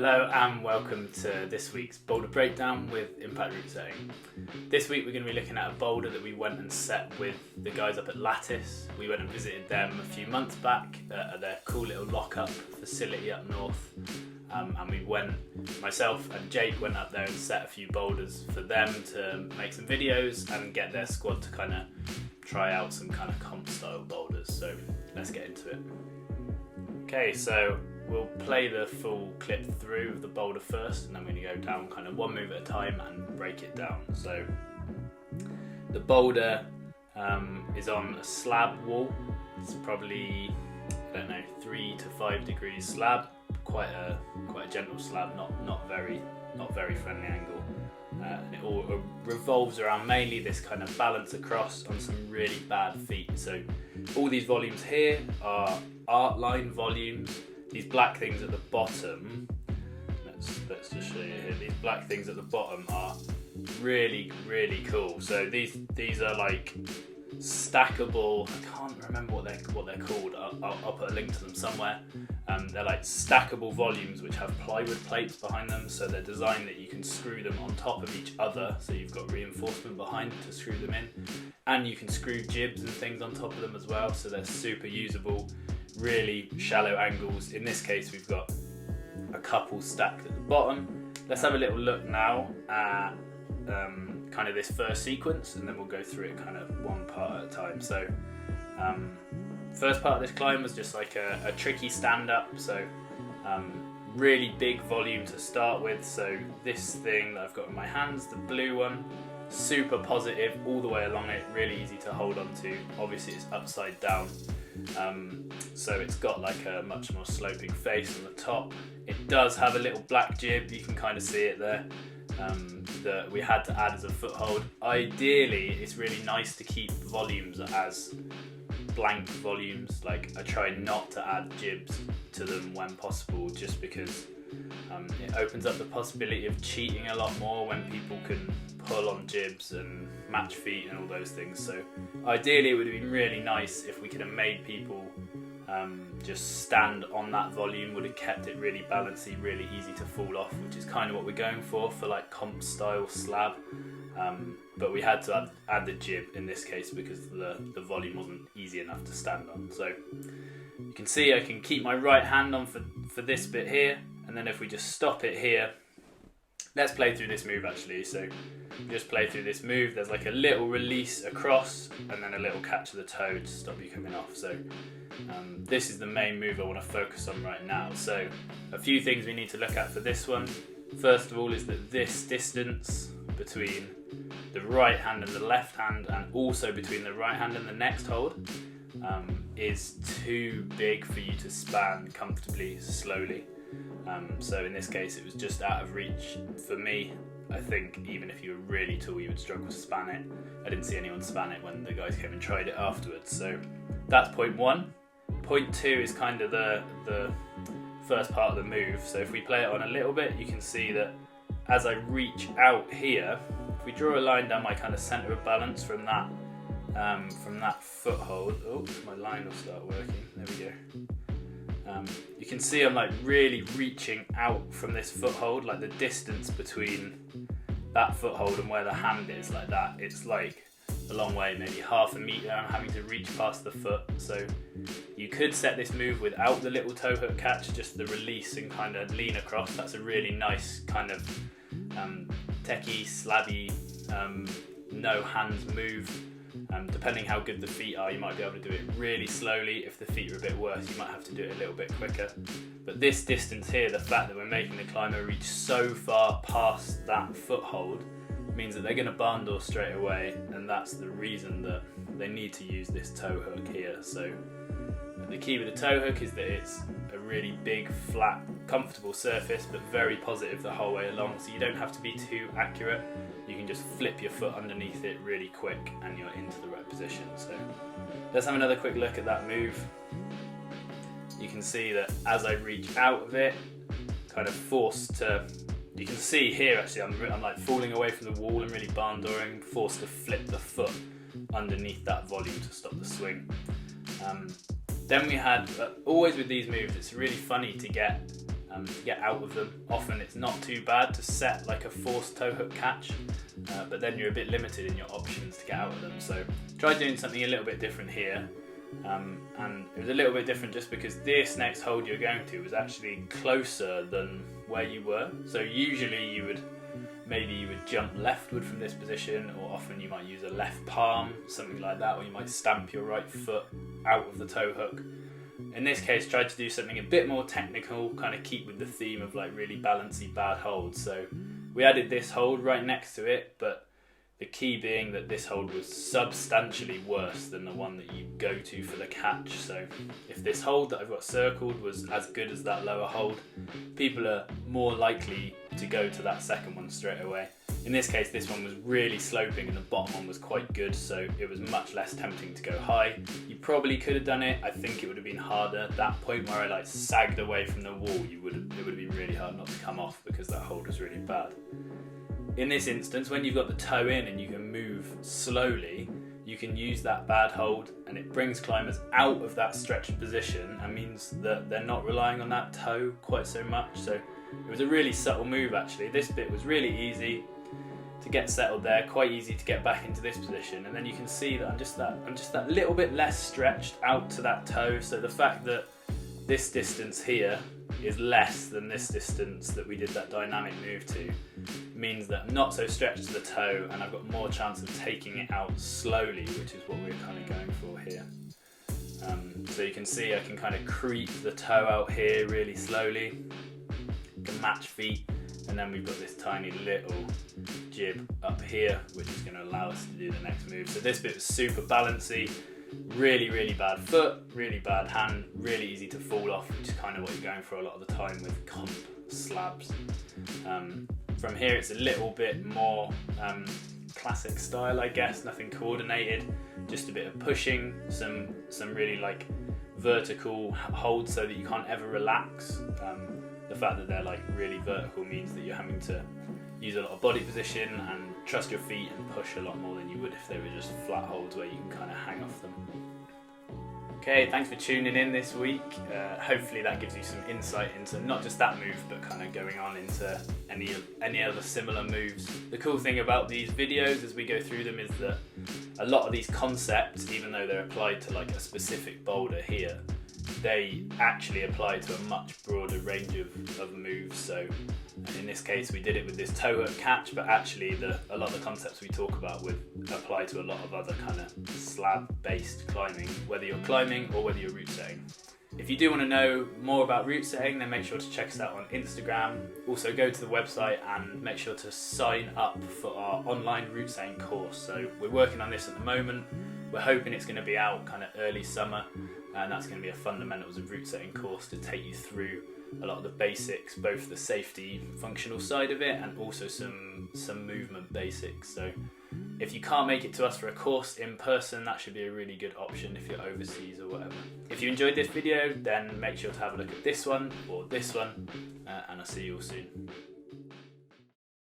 Hello and welcome to this week's Boulder Breakdown with Impact Route Setting. This week we're going to be looking at a boulder that we went and set with the guys up at Lattice. We went and visited them a few months back at their cool little lock-up facility up north. And we went, myself and Jake went up there and set a few boulders for them to make some videos and get their squad to kind of try out some kind of comp style boulders. So let's get into it. Okay, so we'll play the full clip through of the boulder first, and then we're going to go down kind of one move at a time and break it down. So the boulder is on a slab wall. It's probably, I don't know, 3 to 5 degrees slab. Quite a gentle slab, not very friendly angle. And it all revolves around mainly this kind of balance across on some really bad feet. So all these volumes here are art line volumes. These black things at the bottom, let's just show you here. These black things at the bottom are really cool. So these are like stackable. I can't remember what they're called. I'll put a link to them somewhere. They're like stackable volumes which have plywood plates behind them. So they're designed that you can screw them on top of each other. So you've got reinforcement behind to screw them in, and you can screw jibs and things on top of them as well. So they're super usable. Really shallow angles. In this case we've got a couple stacked at the bottom. Let's have a little look now at kind of this first sequence, and then we'll go through it kind of one part at a time. So first part of this climb was just like a tricky stand up, so really big volume to start with. So this thing that I've got in my hands, the blue one, super positive all the way along it, really easy to hold on to. Obviously it's upside down, so it's got like a much more sloping face on the top. It does have a little black jib, you can kind of see it there, that we had to add as a foothold. Ideally it's really nice to keep volumes as blank volumes. Like I try not to add jibs to them when possible, just because it opens up the possibility of cheating a lot more when people can pull on jibs and match feet and all those things. So ideally it would have been really nice if we could have made people just stand on that volume. Would have kept it really balancy, really easy to fall off, which is kind of what we're going for like comp style slab. But we had to add the jib in this case because the volume wasn't easy enough to stand on. So you can see I can keep my right hand on for this bit here, and then if we just stop it here, let's play through this move actually. So just play through this move. There's like a little release across and then a little catch of the toe to stop you coming off. So this is the main move I want to focus on right now. So a few things we need to look at for this one. First of all is that this distance between the right hand and the left hand, and also between the right hand and the next hold, is too big for you to span comfortably slowly. So in this case it was just out of reach for me. I think even if you were really tall you would struggle to span it. I didn't see anyone span it when the guys came and tried it afterwards. So that's point one. Point two is kind of the first part of the move. So if we play it on a little bit, you can see that as I reach out here, if we draw a line down my kind of centre of balance from that foothold, oh, my line will start working, there we go. You can see I'm like really reaching out from this foothold, like the distance between that foothold and where the hand is, like that, it's like a long way, maybe half a metre. I'm having to reach past the foot. So you could set this move without the little toe hook catch, just the release and kind of lean across. That's a really nice kind of techy, slabby, no hands move. Depending how good the feet are, you might be able to do it really slowly. If the feet are a bit worse, you might have to do it a little bit quicker. But this distance here, the fact that we're making the climber reach so far past that foothold, means that they're going to barn door straight away, and that's the reason that they need to use this toe hook here. So the key with the toe hook is that it's a really big, flat, comfortable surface, but very positive the whole way along, so you don't have to be too accurate. You can just flip your foot underneath it really quick and you're into the right position. So let's have another quick look at that move. You can see that as I reach out of it, kind of forced to, you can see here actually I'm like falling away from the wall and really barn dooring, forced to flip the foot underneath that volume to stop the swing. Then we had, always with these moves, it's really funny to get to get out of them. Often it's not too bad to set like a forced toe hook catch, but then you're a bit limited in your options to get out of them. So try doing something a little bit different here. And it was a little bit different just because this next hold you're going to was actually closer than where you were. So usually you would jump leftward from this position, or often you might use a left palm, something like that, or you might stamp your right foot out of the toe hook. In this case, try to do something a bit more technical, kind of keep with the theme of like really balancy bad holds. So we added this hold right next to it, but the key being that this hold was substantially worse than the one that you go to for the catch. So if this hold that I've got circled was as good as that lower hold, people are more likely to go to that second one straight away. In this case, this one was really sloping and the bottom one was quite good, so it was much less tempting to go high. You probably could have done it. I think it would have been harder. That point where I like sagged away from the wall, it would have been really hard not to come off because that hold was really bad. In this instance, when you've got the toe in and you can move slowly, you can use that bad hold and it brings climbers out of that stretched position and means that they're not relying on that toe quite so much. So it was a really subtle move actually. This bit was really easy to get settled there, quite easy to get back into this position, and then you can see that I'm just that little bit less stretched out to that toe. So the fact that this distance here is less than this distance that we did that dynamic move to means that I'm not so stretched to the toe and I've got more chance of taking it out slowly, which is what we're kind of going for here. So you can see I can kind of creep the toe out here really slowly, can match feet, and then we've got this tiny little jib up here which is going to allow us to do the next move. So this bit was super balancy, really bad foot, really bad hand, really easy to fall off, which is kind of what you're going for a lot of the time with comp slabs. From here it's a little bit more classic style, I guess, nothing coordinated, just a bit of pushing, some really like vertical holds so that you can't ever relax. The fact that they're like really vertical means that you're having to use a lot of body position and trust your feet and push a lot more than you would if they were just flat holds where you can kind of hang off them. Okay, thanks for tuning in this week. Hopefully that gives you some insight into not just that move, but kind of going on into any other similar moves. The cool thing about these videos as we go through them is that a lot of these concepts, even though they're applied to like a specific boulder here, they actually apply to a much broader range of moves. So in this case we did it with this toe hook catch, but actually a lot of the concepts we talk about would apply to a lot of other kind of slab based climbing, whether you're climbing or whether you're route setting. If you do want to know more about route setting, then make sure to check us out on Instagram. Also go to the website and make sure to sign up for our online route setting course. So we're working on this at the moment. We're hoping it's going to be out kind of early summer, and that's going to be a fundamentals of route setting course to take you through a lot of the basics, both the safety functional side of it and also some movement basics. So if you can't make it to us for a course in person, that should be a really good option if you're overseas or whatever. If you enjoyed this video, then make sure to have a look at this one or this one, and I'll see you all soon.